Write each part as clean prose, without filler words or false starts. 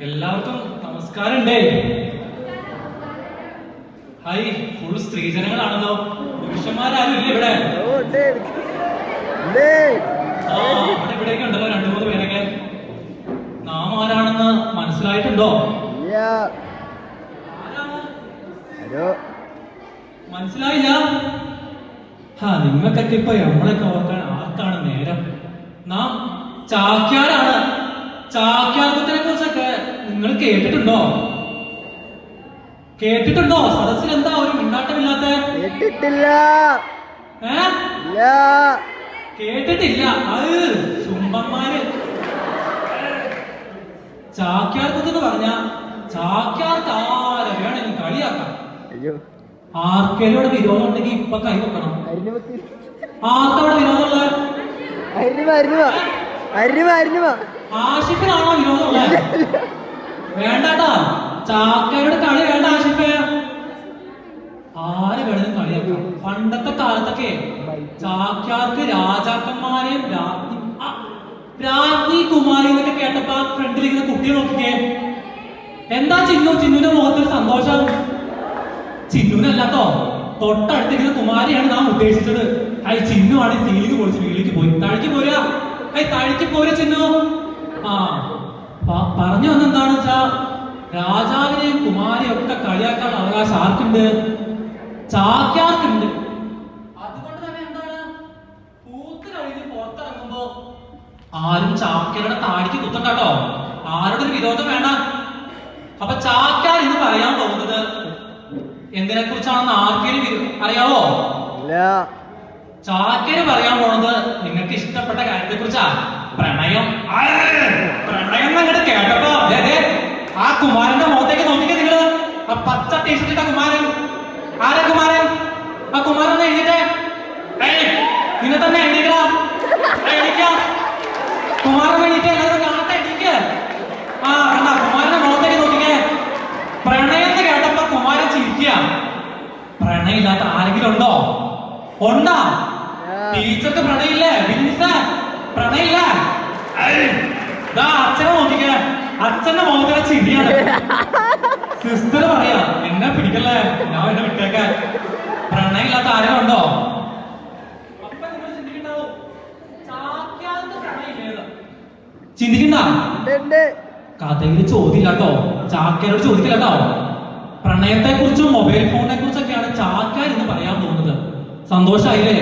എല്ലാവർക്കും നമസ്കാരമുണ്ടേ. Hi, full സ്ത്രീജനങ്ങളാണല്ലോ. പുരുഷന്മാരും ഇല്ല ഇവിടെ. ഇവിടെയൊക്കെ ഉണ്ടല്ലോ 2-3 പേരൊക്കെ. നാം ആരാണെന്ന് മനസ്സിലായിട്ടുണ്ടോ? മനസ്സിലായില്ല? നിങ്ങൾക്കൊക്കെ ഇപ്പൊ നമ്മളൊക്കെ ഓർക്കാൻ ആർക്കാണ് നേരം? നാം ചാക്യാരാണ്. ചാക്യാർകൂത്തിനെ കുറിച്ചൊക്കെ നിങ്ങൾ കേട്ടിട്ടുണ്ടോ? സദസ്സിൽ എന്താ ഒരു മിണ്ടാട്ടമില്ലാത്ത? കേട്ടിട്ടില്ല. അത് ചുംബന്മാര്. ചാക്യാർകൂത്ത് എന്ന് പറഞ്ഞ ചാക്യാർക്ക് ആരെ വേണമെങ്കിൽ കളിയാക്കാം. ആർക്കെങ്കിലും വിരോധം ഉണ്ടെങ്കിൽ ഇപ്പൊ കൈ വെക്കണം. ആർക്കവിടെ വിരോധമുള്ള? ആഷിഫിനാണോ വിരോധമുള്ളത്? വേണ്ടാട്ടാ, ചാക്കയുടെ കളി വേണ്ട ആഷിഫ്. ആര് വേണമെങ്കിലും കളിയാക്കാം. പണ്ടത്തെ കാലത്തൊക്കെ ചാക്യാർക്ക് രാജാക്കന്മാരെയും രാജ്ഞി കുമാരി എന്നൊക്കെ കേട്ടപ്പോ ഫ്രണ്ടിലിരിക്കുന്ന കുട്ടിയെ നോക്കിക്കേ. എന്താ ചിന്നുന്റെ മുഖത്തൊരു സന്തോഷം? ചിന്നുനല്ലാട്ടോ, തൊട്ടടുത്തിരിക്കുന്ന കുമാരിയാണ് നാം ഉദ്ദേശിച്ചത്. ചിന്നുവാണ് സീലിംഗ് പൊളിച്ച് വീട്ടിലേക്ക് പോയി. തഴിക്ക് പോരാ, തഴിക്ക് പോരാ ചിന്നു. പറഞ്ഞു വന്നെന്താണെന്ന് വെച്ചാ, രാജാവിനെയും കുമാരിയും ഒക്കെ കളിയാക്കാൻ അവകാശം ആർക്കുണ്ട്? ചാക്യാർക്കുണ്ട്. അതുകൊണ്ട് തന്നെ എന്താണ്, പൂത്ത് കഴിഞ്ഞ് പുറത്തിറങ്ങുമ്പോ ആരും ചാക്യാരുടെ താടിക്ക് കുത്തണ്ടോ. ആരുടെ ഒരു വിരോധം വേണ്ട. അപ്പൊ ചാക്യാർ ഇന്ന് പറയാൻ പോകുന്നത് എന്തിനെ കുറിച്ചാണെന്ന് ആർക്കെങ്കിലും അറിയാവോ? ചാക്യാര് പറയാൻ പോണത് നിങ്ങൾക്ക് ഇഷ്ടപ്പെട്ട കാര്യത്തെ കുറിച്ചാ. പ്രണയം. പ്രണയം അങ്ങോട്ട് കേട്ടപ്പോ ആ കുമാരന്റെ മുഖത്തേക്ക് നോക്കിക്കേ നിങ്ങള്. ആ പച്ച ടീഷർട്ടിട്ട കുമാരൻ. ആരാ കുമാരൻ? ആ കുമാരൻ എഴുതിട്ടേ. നിന്നെ തന്നെ എഴുതിക്കടാ. കുമാരൻ എഴുതിട്ട് എല്ലാവരും കാണട്ടെ. എഴുതിക്ക്. കണ്ടാ കുമാരന്റെ മുഖത്തേക്ക് നോക്കിക്കേ. പ്രണയത്തെ കേട്ടപ്പോ കുമാരൻ ചിരിക്കുക. പ്രണയമില്ലാത്ത ആരെങ്കിലും ഉണ്ടോ? ഉണ്ടാ? ടീച്ചർക്ക് പ്രണയില്ലേ? പ്രണയില്ല. അച്ഛനെ നോക്കിക്കേ. അച്ഛന്റെ മുഖത്തിലെ ചിരിയാണ്. സിസ്റ്റർ പറയാ, എന്നെ പിടിക്കല്ലേ, ഞാൻ എന്നെ വിട്ടേക്കാൻ. പ്രണയില്ലാത്ത ആരെങ്കിലും ഉണ്ടോ? അപ്പൊ നിങ്ങൾ ചിന്തിക്കണ്ടാവും, ചാക്യാർക്ക് പ്രണയില്ല. ചിന്തിക്കണ്ട. കഥയിൽ ചോദ്യമില്ലാട്ടോ, ചാക്യാരോട് ചോദിക്കില്ലാട്ടോ. പ്രണയത്തെ കുറിച്ചും മൊബൈൽ ഫോണിനെ കുറിച്ചൊക്കെയാണ് ചാക്യാർ ഇന്ന് പറയാൻ പോകുന്നത്. സന്തോഷായില്ലേ?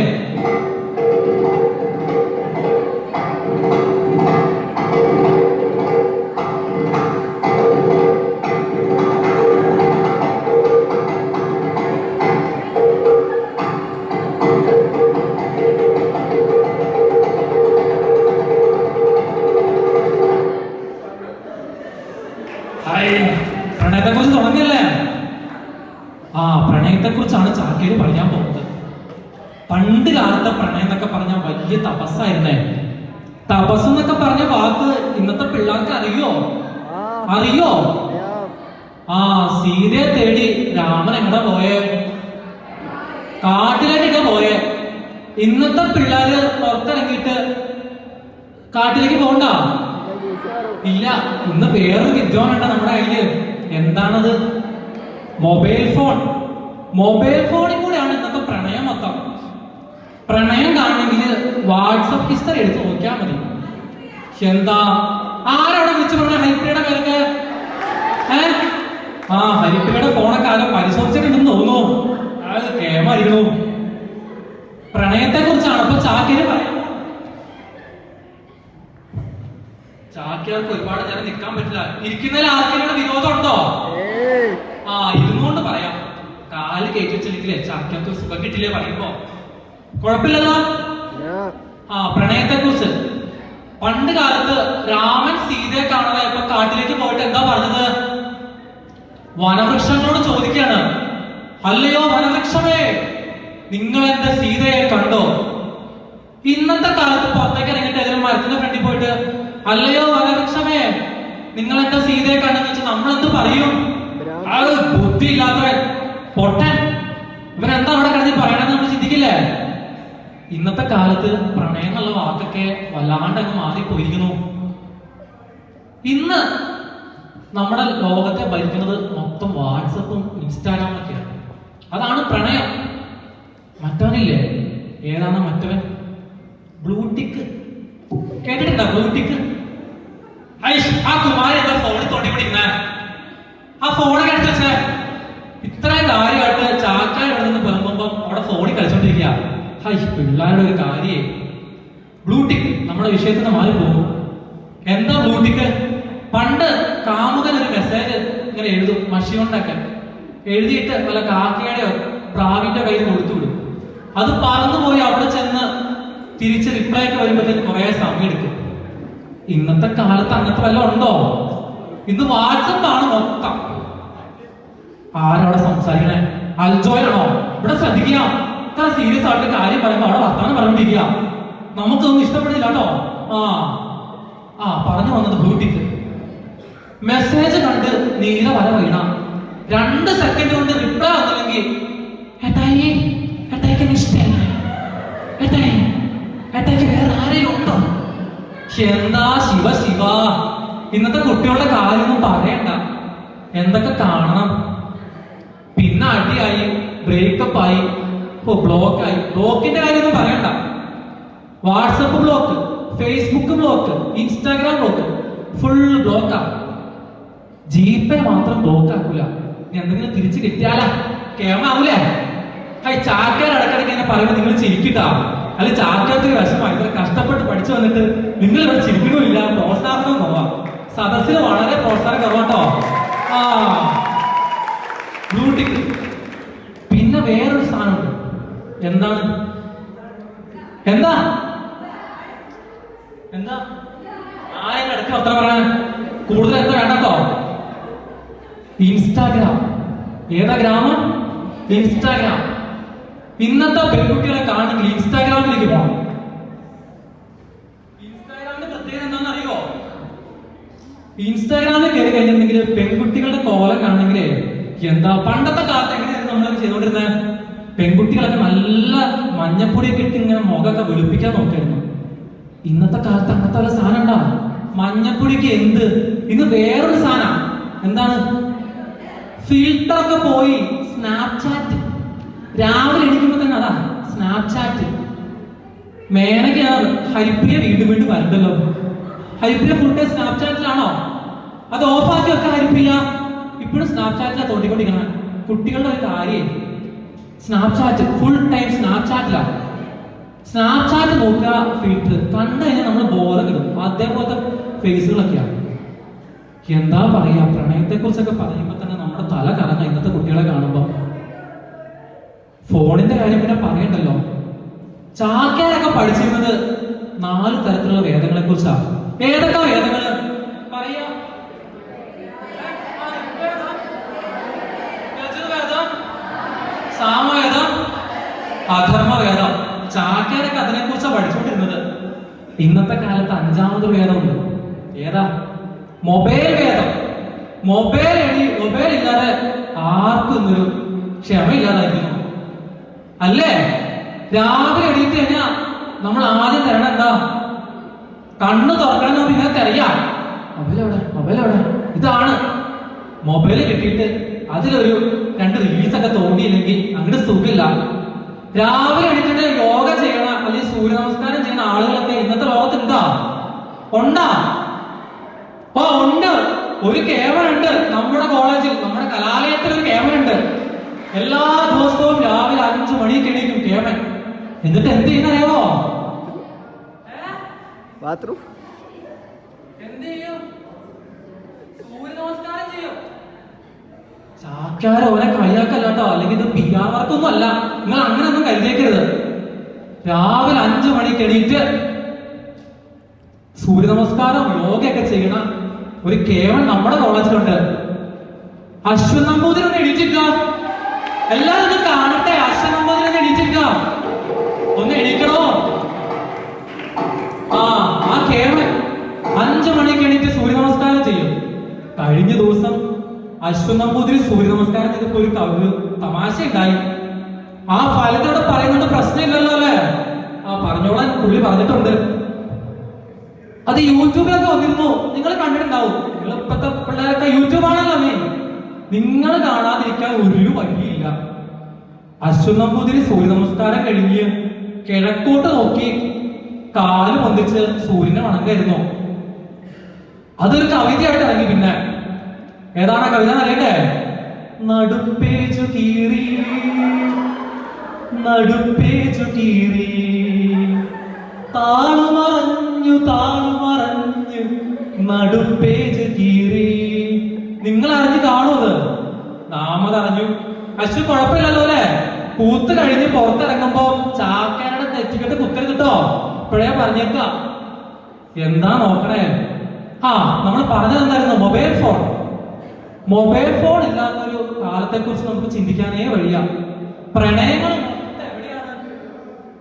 പ്രണയത്തെ കുറിച്ച് തുടങ്ങിയല്ലേ? പ്രണയത്തെ കുറിച്ചാണ് ചാക്യാര് പറയാൻ പോകുന്നത്. പണ്ട് കാലത്തെ പ്രണയം എന്നൊക്കെ പറഞ്ഞാൽ വലിയ തപസ്സായിരുന്നേ. തപസ് എന്നൊക്കെ പറഞ്ഞ വാക്ക് ഇന്നത്തെ പിള്ളേർക്ക് അറിയോ? സീതയെ തേടി രാമൻ എങ്ങടെ പോയേ? കാട്ടിലേക്കൊക്കെ പോയേ. ഇന്നത്തെ പിള്ളേര് പുറത്തിറങ്ങിയിട്ട് കാട്ടിലേക്ക് പോകണ്ട. ഇല്ല, ഇന്ന് വേറൊരു വിദ്വാനുണ്ട് നമ്മുടെ കയ്യില്. എന്താണത്? Mobile phone. മൊബൈൽ ഫോണിൽ കൂടെയാണ് ഇന്നത്തെ പ്രണയം മൊത്തം. പ്രണയം കാണണമെങ്കിൽ വാട്സപ്പ് ഹിസ്റ്ററി എടുത്ത് നോക്കിയാൽ മതി. എന്താ ആരവിടെ വിളിച്ചു പറഞ്ഞ ഹരിപ്രിയുടെ പേരൊക്കെ? ഹരിപ്രിയുടെ ഫോണൊക്കെ ആരോ പരിശോധിച്ചിട്ടുണ്ടെന്ന് തോന്നുന്നു. അത് കേമായിരുന്നു. പ്രണയത്തെ കുറിച്ചാണ് അപ്പൊ ചാക്യാര് പറയാം. ചാക്യാർക്ക് ഒരുപാട് നേരം നിൽക്കാൻ പറ്റില്ല. ഇരിക്കുന്നതിൽ ആർക്കെങ്കിലും വിരോധം ഉണ്ടോ? ഇരുന്നുകൊണ്ട് പറയാം. കാല് കയറ്റി വെച്ചില്ലെങ്കിലേ ചാക്യാർക്ക് സുഖം കിട്ടില്ലേ പറയുമ്പോ? കുഴപ്പമില്ലല്ലോ. പ്രണയത്തെ കുറിച്ച് പണ്ട് കാലത്ത് രാമൻ സീതയെ കാണാനായപ്പോ കാട്ടിലേക്ക് പോയിട്ട് എന്താ പറഞ്ഞത്? വനവൃക്ഷങ്ങളോട് ചോദിക്കുകയാണ്, അല്ലയോ വനവൃക്ഷമേ, നിങ്ങൾ എന്റെ സീതയെ കണ്ടോ? ഇന്നത്തെ കാലത്ത് പുറത്തേക്ക് ഇറങ്ങിയിട്ട് ഏതെങ്കിലും മരത്തിന്റെ ഫ്രണ്ടിൽ പോയിട്ട് അല്ലയോ വനവൃക്ഷമേ, നിങ്ങൾ എന്റെ സീതയെ കണ്ടെന്ന് വെച്ചാൽ നമ്മളെന്ത് പറയും? അത് ബുദ്ധിയില്ലാത്തവൻ, പൊട്ടൻ, ഇവരെന്താ അവിടെ കിടന്ന് പറയണെന്ന് നമ്മൾ ചിന്തിക്കില്ലേ? ഇന്നത്തെ കാലത്ത് പ്രണയം എന്നുള്ള വാക്കൊക്കെ വല്ലാണ്ട് അങ്ങ് മാറിപ്പോയിരിക്കുന്നു. ഇന്ന് നമ്മുടെ ലോകത്തെ ഭരിക്കുന്നത് മൊത്തം വാട്സപ്പും ഇൻസ്റ്റാഗ്രാമും ഒക്കെയാണ്. അതാണ് പ്രണയം. മറ്റവനില്ലേ, ഏതാണ് മറ്റവൻ? ബ്ലൂടിക്ക്. കേട്ടിട്ടുണ്ടോ ബ്ലൂടിക്ക്? ആ കുമാരി എന്താ ഫോണിൽ തോണ്ടിക്കൊണ്ടിരിക്കുന്നേ? ആ ഫോണൊക്കെ എടുത്ത് വെച്ചേ. ഇത്രയും കാര്യമായിട്ട് ചാക്കാർ ഇവിടെ നിന്ന് പെറുമ്പം അവിടെ ഫോണിൽ കളിച്ചോണ്ടിരിക്കുക. പിള്ളേരുടെ ഒരു കാര്യേ. ബ്ലൂടിക്ക് നമ്മുടെ വിഷയത്തിൽ നിന്ന് മാറി പോകും. എന്താ ബ്ലൂടിക്ക്? പണ്ട് കാമുകൻ ഒരു മെസ്സേജ് ഇങ്ങനെ എഴുതും, മഷി കൊണ്ടൊക്കെ എഴുതിയിട്ട് വല്ല കാക്കയുടെയോ പ്രാവിന്റെ കയ്യിൽ കൊടുത്തു വിടും. അത് പറന്നുപോയി അവിടെ ചെന്ന് തിരിച്ച് റിപ്ലൈ ഒക്കെ വരുമ്പോഴത്തേക്ക് കുറെ സമയം എടുക്കും. ഇന്നത്തെ കാലത്ത് അങ്ങനത്തെ വല്ലതും ഉണ്ടോ? ഇന്ന് വാട്സപ്പാണ് മൊത്തം. ആരവിടെ സംസാരിക്കണേ? അൽജോയാണോ? ഇവിടെ ശ്രദ്ധിക്കുക. ഇത്ര സീരിയസ് ആയിട്ട് കാര്യം പറയുമ്പോ അവിടെ വർത്താനം പറഞ്ഞോണ്ടിരിക്കുക. നമുക്കൊന്നും ഇഷ്ടപ്പെടില്ല കേട്ടോ. പറഞ്ഞു വന്നത് ബ്ലൂടിക്ക്. മെസ്സേജ് കണ്ട് നീല വര വീണ 2 സെക്കൻഡ് കൊണ്ട് റിപ്ലൈ വന്നില്ലെങ്കിൽ ഏട്ടായിക്ക് ഇഷ്ടമല്ല, ഏട്ടായിക്ക് വേറെ ആരെയും ഉണ്ടോ? എന്താ ശിവ ശിവ, ഇന്നത്തെ കുട്ടികളുടെ കാര്യമൊന്നും പറയണ്ട. എന്തൊക്കെ കാണണം. പിന്നെ അടിയായി, ബ്രേക്കപ്പ് ആയി, ബ്ലോക്കായി. ബ്ലോക്കിന്റെ കാര്യമൊന്നും പറയണ്ട. WhatsApp block, Facebook block, Instagram block, full ബ്ലോക്കാ. ജിപേ മാത്രം ബ്ലോക്ക് ആക്കൂല. എന്തെങ്കിലും തിരിച്ചു കിട്ടിയാലാ കേമാവൂലേ? ചാക്കാർ ഇടക്കിടയ്ക്ക് എന്നെ പറയുമ്പോൾ നിങ്ങൾ ചിരിക്കിട്ടാ. അല്ലെ ചാക്കാത്തിന് വിഷമായി. ഇത്ര കഷ്ടപ്പെട്ട് പഠിച്ചു വന്നിട്ട് നിങ്ങൾ ഇവിടെ ചിരിക്കണമില്ല, പ്രോത്സാഹനം കുറവാ. സദസ്സിന് വളരെ പ്രോത്സാഹനം കുറവാട്ടോ. ബ്ലൂടിക്ക്. പിന്നെ വേറൊരു സാധനമുണ്ട്. എന്താണ്? എന്താ എന്താ ആരെയും അടുത്ത് അത്ര പറയാൻ കൂടുതൽ എന്താ വേണ്ടോ? ഇൻസ്റ്റാഗ്രാം. ഏതാ ഗ്രാമം? ഇൻസ്റ്റാഗ്രാം. ഇന്നത്തെ പെൺകുട്ടികളെ കാണണമെങ്കിൽ ഇൻസ്റ്റാഗ്രാമിലേക്ക് പോകണം. ഇൻസ്റ്റാഗ്രാമിന്റെ പ്രത്യേകത എന്താണെന്ന് അറിയോ? ഇൻസ്റ്റാഗ്രാമിൽ കയറി കഴിഞ്ഞിട്ടുണ്ടെങ്കിൽ പെൺകുട്ടികളുടെ കോലം കാണണമെങ്കിൽ എന്താ, പണ്ടത്തെ കാലത്ത് എങ്ങനെയായിരുന്നു നമ്മളൊക്കെ ചെയ്തുകൊണ്ടിരുന്നത്? പെൺകുട്ടികളൊക്കെ നല്ല മഞ്ഞപ്പൊടിയൊക്കെ ഇട്ട് ഇങ്ങനെ മുഖമൊക്കെ വെളുപ്പിക്കാൻ നോക്കായിരുന്നു. ഇന്നത്തെ കാലത്ത് അങ്ങനത്തെ ഒരു സാധനം ഉണ്ടാ? മഞ്ഞപ്പൊടിക്ക് എന്ത്? ഇന്ന് വേറൊരു സാധനം. എന്താണ്? ഫിൽട്ടർ ഒക്കെ പോയി. സ്നാപ്ചാറ്റ്. രാവിലെ എണീക്കുമ്പോ തന്നെ അതാ സ്നാപ്ചാറ്റ്. മേനക ഹരിപ്രിയ വീണ്ടും വീണ്ടും വരണ്ടല്ലോ. ഹരിപ്രിയ ഫുൾ ടൈം സ്നാപ്ചാറ്റിലാണോ? അത് ഓഫാക്കി വെക്ക ഹരിപ്രിയ. ഇപ്പോഴും സ്നാപ്ചാറ്റിലാ തോണ്ടിക്കൊണ്ടിരിക്കണം. കുട്ടികളുടെ ഒരു കാര്യം സ്നാപ്ചാറ്റ്, ഫുൾ ടൈം സ്നാപ്ചാറ്റിലാ. സ്നാപ്ചാറ്റ് നോക്കുക, ഫിൽറ്റർ കണ്ടു കഴിഞ്ഞാൽ നമ്മൾ ബോറങ്ങിടും. അതേപോലത്തെ ഫേസുകളൊക്കെയാണ്. എന്താ പറയാ, പ്രണയത്തെ കുറിച്ചൊക്കെ പറയുമ്പോ തന്നെ നമ്മുടെ തല കറങ്ങ ഇന്നത്തെ കുട്ടികളെ കാണുമ്പോ. ഫോണിന്റെ കാര്യം പിന്നെ പറയണ്ടല്ലോ. ചാക്കാരൊക്കെ പഠിച്ചിരുന്നത് 4 തരത്തിലുള്ള വേദങ്ങളെ കുറിച്ചാണ്. ഏതൊക്കെ വേദങ്ങള് പറയാ? സാമവേദം, അധർമ്മവേദം. ചാക്കാരൊക്കെ അതിനെ കുറിച്ചാണ് പഠിച്ചുകൊണ്ടിരുന്നത്. ഇന്നത്തെ കാലത്ത് 5ാമതൊരു വേദമുണ്ട്. ഏതാ? മൊബൈൽ വേദം. മൊബൈൽ ഇല്ലാതെ ആർക്കും ഇന്നൊരു ക്ഷമയില്ലാതായിരിക്കുന്നു അല്ലേ? രാവിലെ എണീറ്റ് കഴിഞ്ഞാൽ നമ്മൾ ആദ്യം തരണം എന്താ? കണ്ണ് തുറക്കണം. നിങ്ങൾക്ക് അറിയാം മൊബൈലോടെ ഇതാണ്. മൊബൈല് കിട്ടിയിട്ട് അതിലൊരു 2 റീൽസൊക്കെ തോന്നിയില്ലെങ്കിൽ അങ്ങോട്ട് സുഖമില്ല. രാവിലെ എണീറ്റിട്ട് യോഗ ചെയ്യണ അല്ലെങ്കിൽ സൂര്യ നമസ്കാരം ചെയ്യുന്ന ആളുകളൊക്കെ ഇന്നത്തെ ലോകത്ത് ഉണ്ടാ? ഉണ്ട്. ഒരു കേമനുണ്ട് നമ്മുടെ കോളേജിൽ, നമ്മുടെ കലാലയത്തിൽ ഒരു കേമനുണ്ട്. എല്ലാ ദിവസവും രാവിലെ 5 മണിക്ക് എണീക്കും കേമൻ. എന്നിട്ട് എന്ത് ചെയ്യുന്നറിയാമോ? ബാത്റൂം എന്ത് ചെയ്യും? സൂര്യ നമസ്കാരം ചെയ്യും. ചാക്കാര ഓരോ കളിയാക്കല്ലോ. അല്ലെങ്കിൽ ഇത് PR വർക്കൊന്നും അല്ല. നിങ്ങൾ അങ്ങനെ ഒന്നും കരുതേക്കരുത്. രാവിലെ 5 മണിക്ക് എണീറ്റ് സൂര്യ നമസ്കാരം യോഗയൊക്കെ ചെയ്യണ ഒരു കേവൻ നമ്മുടെ കോളേജിലുണ്ട്. അശ്വൻ നമ്പൂതിരി ഒന്ന് എണീറ്റില്ല. എല്ലാവരും ഒന്ന് കാണട്ടെ. അശ്വൻ നമ്പൂതിരി ഒന്ന് എണീറ്റില്ല. ഒന്ന് എണീക്കണോ? ആ കേവൻ 5 മണിക്ക് എണീറ്റ് സൂര്യ നമസ്കാരം ചെയ്യും. കഴിഞ്ഞ ദിവസം അശ്വൻ നമ്പൂതിരി സൂര്യ നമസ്കാരം ചെയ്തപ്പോ ഒരു തമാശ ഉണ്ടായി. ആ ഫലത്തോടെ പറയുന്നുണ്ട്, പ്രശ്നമില്ലല്ലോ അല്ലേ? പറഞ്ഞോളാൻ പുള്ളി പറഞ്ഞിട്ടുണ്ട്. അത് യൂട്യൂബിലൊക്കെ വന്നിരുന്നു, നിങ്ങൾ കണ്ടിട്ടുണ്ടാവും. നിങ്ങൾ ഇപ്പത്തെ പിള്ളേരൊക്കെ യൂട്യൂബ് ആണല്ലോ മീൻ. നിങ്ങൾ കാണാതിരിക്കാൻ ഒരു വഴിയില്ല. അശ്വൻ നമ്പൂതിരി സൂര്യ നമസ്കാരം കഴിഞ്ഞ് കിഴക്കോട്ട് നോക്കി കാല് പൊന്തിച്ച് സൂര്യനെ വണങ്ങായിരുന്നു. അതൊരു കവിതയായിട്ട് ഇറങ്ങി. പിന്നെ ഏതാണ് കവിത അറിയട്ടെ? നടുപ്പേജു കീറി നടുപ്പേജു കീറി താളുമറഞ്ഞു താളുമറഞ്ഞു നടുപ്പേജ് കീറി. നിങ്ങൾ അറിഞ്ഞു കാണുന്നത്, നാം അതറിഞ്ഞു. അശ്വ കുഴപ്പമില്ലല്ലോ അല്ലെ? പൂത്ത് കഴിഞ്ഞ് പുറത്തിറങ്ങുമ്പോ ചാക്കാനയുടെ നെറ്റിക്കെട്ട് കുത്തരുതിട്ടോ. ഇപ്പോഴേ പറഞ്ഞേക്ക. എന്താ നോക്കണേ? നമ്മൾ പറഞ്ഞത് എന്തായിരുന്നു? Mobile phone. മൊബൈൽ ഫോൺ ഇല്ലാത്തൊരു കാലത്തെ കുറിച്ച് നമുക്ക് ചിന്തിക്കാനേ വഴിയ. പ്രണയങ്ങൾ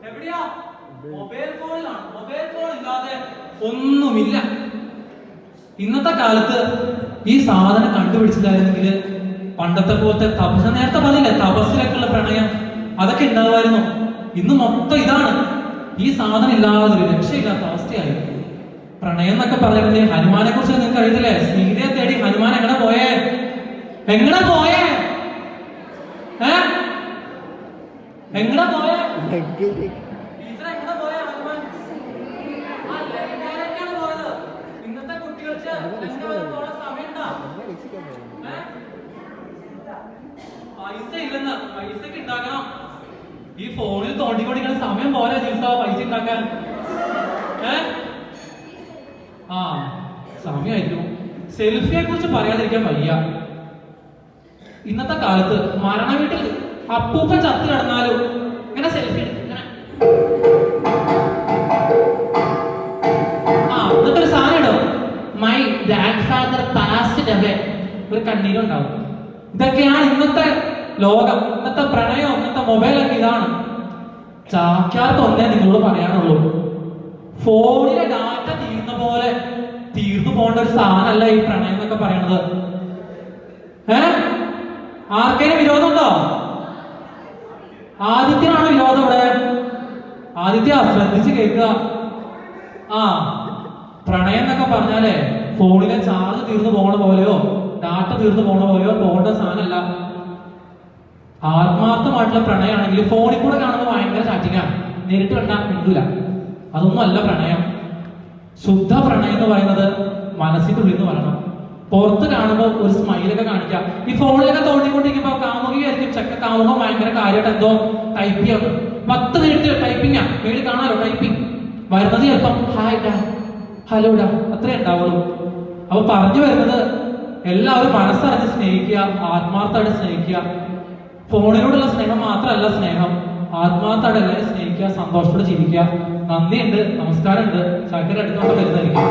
എവിടെയാ? മൊബൈൽ ഫോണിലാണ്. മൊബൈൽ ഫോൺ ഇല്ലാതെ ഒന്നുമില്ല. ഇന്നത്തെ കാലത്ത് ഈ സാധനം കണ്ടുപിടിച്ചില്ലായിരുന്നെങ്കിൽ പണ്ടത്തെ പോലത്തെ തപസ്, നേരത്തെ പറഞ്ഞില്ലേ തപസ്സിലൊക്കെയുള്ള പ്രണയം, അതൊക്കെ ഉണ്ടാവുമായിരുന്നു. ഇന്ന് മൊത്തം ഇതാണ്. ഈ സാധനം ഇല്ലാതെ ഒരു രക്ഷയില്ലാത്ത അവസ്ഥയായി. പ്രണയം എന്നൊക്കെ പറഞ്ഞിട്ടുണ്ടെങ്കിൽ ഹനുമാനെ കുറിച്ച് നിങ്ങൾക്ക് അറിയത്തില്ലേ? സീതയെ തേടി ഹനുമാൻ എങ്ങനെ പോയേ? എങ്ങനെ പോയേ? എങ്ങനെ പോയേ? ഇന്നത്തെ കുട്ടികൾക്ക് പൈസ ഇല്ലെന്ന്. പൈസക്ക് ഉണ്ടാക്കണം. ഈ ഫോണിൽ തോണ്ടിക്കൊണ്ടിരിക്കുന്ന സമയം പോലെ ദിവസം പൈസ ഉണ്ടാക്കാൻ. സമയമായിരിക്കും. സെൽഫിയെ കുറിച്ച് പറയാതിരിക്കാൻ വയ്യ. ഇന്നത്തെ കാലത്ത് മരണ വീട്ടിൽ അപ്പൂപ്പൻ ചത്ത് കിടന്നാലും ഇങ്ങനെ സെൽഫി എടുക്കും. എന്നിട്ടൊരു സാധനം ഇടും, my grand father passed away. ഒരു കണ്ണീരുണ്ടാവും. ഇതൊക്കെയാണ് ഇന്നത്തെ ലോകം, ഇന്നത്തെ പ്രണയം, ഇന്നത്തെ മൊബൈലൊക്കെ ഇതാണ്. ചാക്യാർക്ക് ഒന്നേ നിങ്ങളോട് പറയാനുള്ളൂ, ഫോണിലെ ഡാറ്റ തീർന്ന പോലെ തീർന്നു പോകേണ്ട ഒരു സാധനമല്ല ഈ പ്രണയം എന്നൊക്കെ പറയണത്. ആർക്കേലും വിരോധമുണ്ടോ? ആദിത്യനാണ് വിരോധം ഇവിടെ. ആദിത്യ ശ്രദ്ധിച്ച് കേൾക്കുക. പ്രണയം എന്നൊക്കെ പറഞ്ഞാലേ ഫോണിലെ ചാർജ് തീർന്നു പോകണ പോലെയോ ഡാറ്റ തീർന്നു പോകണ പോലെയോ പോകേണ്ട സാധനമല്ല. ആത്മാർത്ഥമായിട്ടുള്ള പ്രണയമാണെങ്കിൽ ഫോണിൽ കൂടെ കാണുമ്പോൾ ഭയങ്കര ചാറ്റിങ്ങാണ്, നേരിട്ട് കണ്ടാൽ മിണ്ടൂല. അതൊന്നും അല്ല പ്രണയം. ശുദ്ധ പ്രണയം എന്ന് പറയുന്നത് മനസ്സിന്റെ ഉള്ളിൽ നിന്ന് പറയണം. പുറത്ത് കാണുമ്പോൾ ഒരു സ്മൈലൊക്കെ കാണിക്കാം. ഈ ഫോണിലൊക്കെ തോണ്ടിക്കൊണ്ടിരിക്കുമ്പോൾ കാമുകിയായിരിക്കും ചെക്ക കാമുകം ഭയങ്കര കാര്യമായിട്ട് എന്തോ ടൈപ്പ് ചെയ്യാം. 10 മിനിറ്റ് ടൈപ്പിങ്ങാ. മേളിൽ കാണാലോ ടൈപ്പിംഗ് വരുന്നത്. ചിലപ്പം ഹായ് ഡാ, ഹലോ ഡാ, അത്രേ ഉണ്ടാവുള്ളൂ. അപ്പൊ പറഞ്ഞു വരുന്നത് എല്ലാവരും മനസ്സറിഞ്ഞ് സ്നേഹിക്കുക, ആത്മാർത്ഥമായിട്ട് സ്നേഹിക്കുക. ഫോണിനോടുള്ള സ്നേഹം മാത്രമല്ല സ്നേഹം, ആത്മാർത്ഥമായിട്ട് എല്ലാവരും സ്നേഹിക്കുക, സന്തോഷത്തോടെ ജീവിക്കുക. നന്ദിയുണ്ട്, നമസ്കാരമുണ്ട്. ചാക്കര അടുത്തോട്ട് വരുന്നതായിരിക്കും.